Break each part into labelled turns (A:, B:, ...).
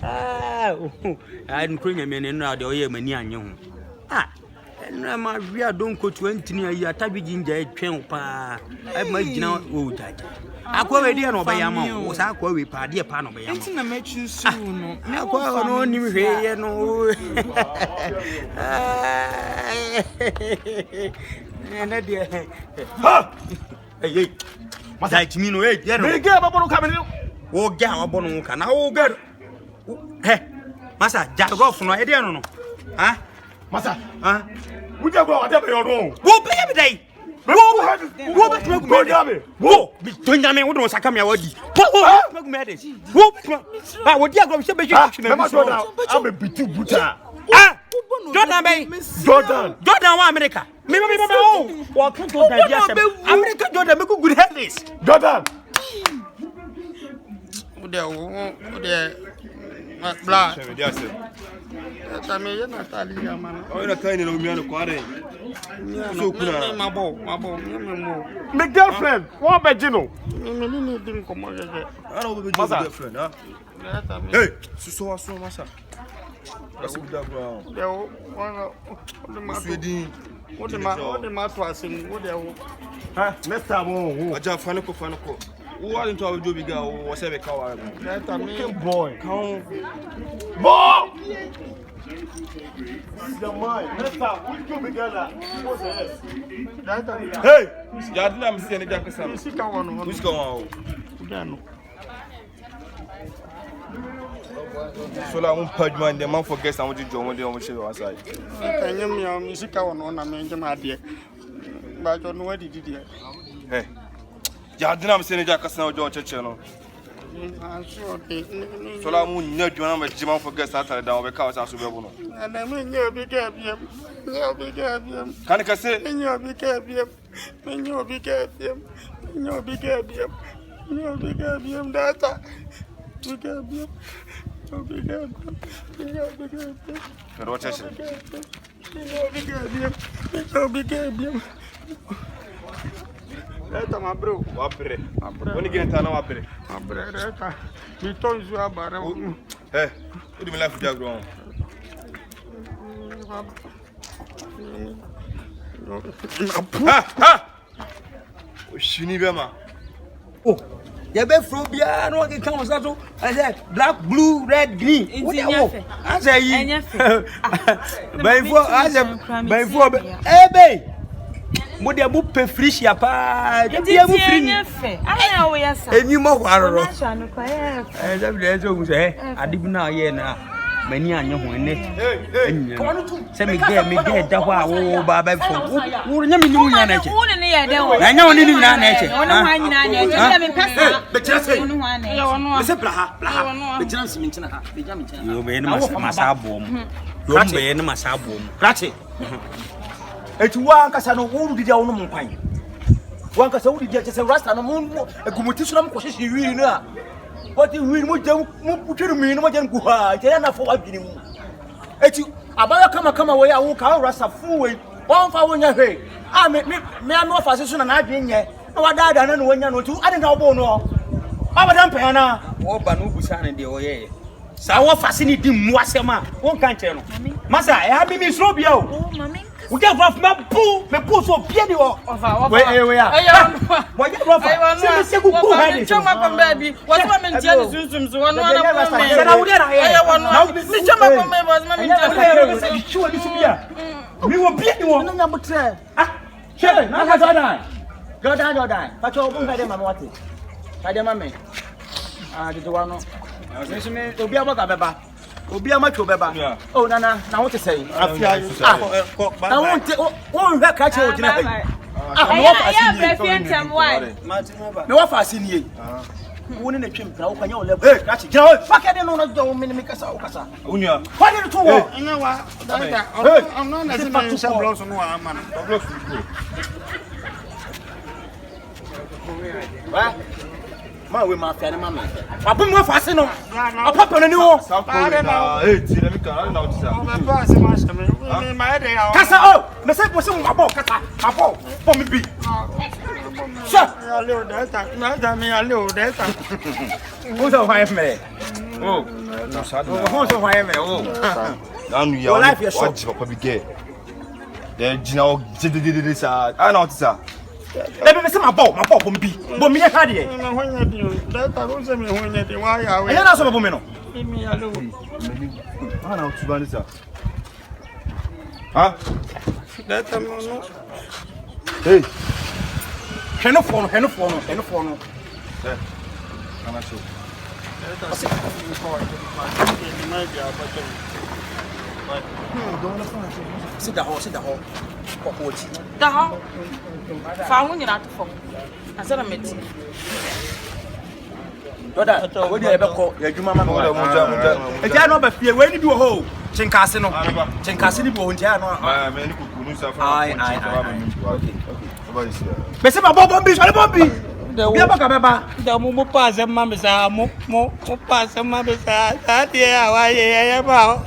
A: I'm crying a minute now, the oil many and young. And we are don't go to 20 a year, Tabby Ginger, Champa. I might know, Daddy. I go a dear no by Yama, was I go with Paddy a pan of Yama. I met you soon. I go no new here, no. And that dear. Hey, what I mean, wait, yeah, no, get up on coming. Oh, get up on can I get. Hey, Massa, Jack off no idea, no. Huh? Massa, huh? We just go whatever you know. Go pay every day. Go, don't me, what was I come here? What? I would go to the I'm a bit too buta. Jordan, Jordan, America. Maybe walk to America, Jordan, make good headless. Jordan. Blah. I mean, Natalia, man. Oh, you're tiny little man. So good, my boy, my girlfriend. What about Gino? I don't know girlfriend, huh? Hey, so massa. What's the ground? What the matter? What next time, I just Fanaco. Who are into our job? Was ever coward? That's a boy. Boy! The mind. Next time, we together. Hey! Yadlam sending Jackson. Who's going on? So I won't purge my the man for guests. I want you to join the show outside. I am music on a man, my dear. But I don't know what he did here. Hey. Yadlam sending Jackson John Channel. So I won't know you are a Jim for guests after down because I will. And I mean, you'll be careful. Can I say, you'll be careful. You'll be careful. You'll be careful. You'll be careful. Data. You can't be. Eta my bro, wabre. When you get to know wabre. Wabre, eta. Me told you about it. Hey, what do you like for that ground? Ha! Shinibema. Oh. You be from Bia, no one can come. I said black, blue, red, green. What I say, before, hey, babe. What the book pay free ya pa? You be able free. I know yes. And you more arrow. I did not hear now. Many are young when send me get that wow, Baba. Who never knew your nature. I know only your nature. But just say, you be in my sabum. You be in my sabum. Ratchet. It's one Casano who did your own pine. One Casano did just a rust and a moon, a competition question you know. What you will put to me, no one go. I can't afford you. It's you. About come away. I won't call Rasta fool. One for your way. I make me no physician and I didn't yet. No, I died and when you're two. I didn't know. No, I'm a Pena. Oh, Banu Busan and the Oye. So what fascinating Mwasema? One can't tell. Massa, I have been Miss Robio. Oh, Mammy. We get off my poo, my poo so piano of our way. Why you rough? I say, who had it? Jump up, baby. What's my man? Jenny's one. I would have one. Now, Mr. Mamma was my sure this year. We will beat you on number 10. Ah, sure, now has I done. Go down. But you won't have them what it. I don't know. Ah, did you want to be about Baba? Obi amacho beba. Oh nana, na what to say? Afia you. I won't back catch you gina hey. Ah, no what fashion ye. Woni na twem pra wo kwanya o level. Hey, catch gina. Fuck it no do me me kasa o kasa. Unia. What did you do? Nyawa. I'm not na say some blocks no am na. Blocks go. Wa ma we ma fere ma me abum mo fase no apapa no ni ho eh ti na mi ka na o ti sa o me pa se ma se me ma e de ya kasa o me se mo se mo abo kasa abo for me bi sha ya le o delta na da me ya le o delta o so fa me Oh, so why am I? Oh,
B: your life is short. Papa be gay. Then Gina did this. I know, sir.
A: Let me see my ball from B. But me, I had it.
C: That I don't say me when you why are we?
A: I know some women.
C: Leave me alone.
B: I know to run this. Huh?
C: That I'm not.
B: Hey.
A: Can you phone?
B: Yeah. I'm not sure.
A: Sit down.
D: The hall. Found you not for. I said I met you.
A: What do you ever call your Juma? A jano of fear when you do a hole. Chincasino. Chincasino won't jano. But some Bobby,
C: The Mumu pass and Mamma's more pass and Mamma's that yeah, why about.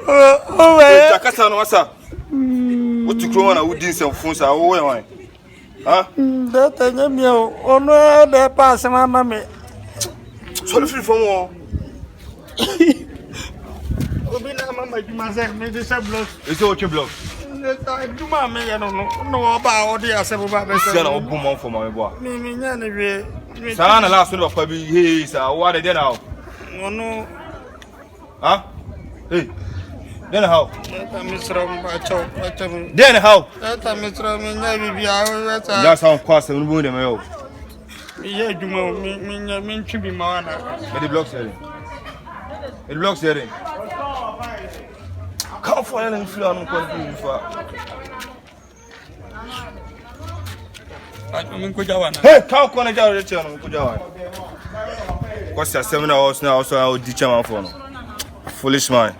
C: Oh,
B: Casano, sir. What you grow on? I would do some phones. I owe huh?
C: That I am you. Oh, no, they pass and Mamma.
B: So free from all. It's all your block.
C: I do my man, I don't know about the assembly.
B: Boom for my boy. Sana last one of Fabi, he is what I did now.
C: Oh, no.
B: Huh? Hey, then how?
C: Then
B: how?
C: That's
B: That's how cost and wound them.
C: Yeah, you mean to be man.
B: The block setting. The block setting. Come for any floor and continue for. Hey, how can I get the channel? What's that 7 hours now? So I'll teach him on phone. Foolish man.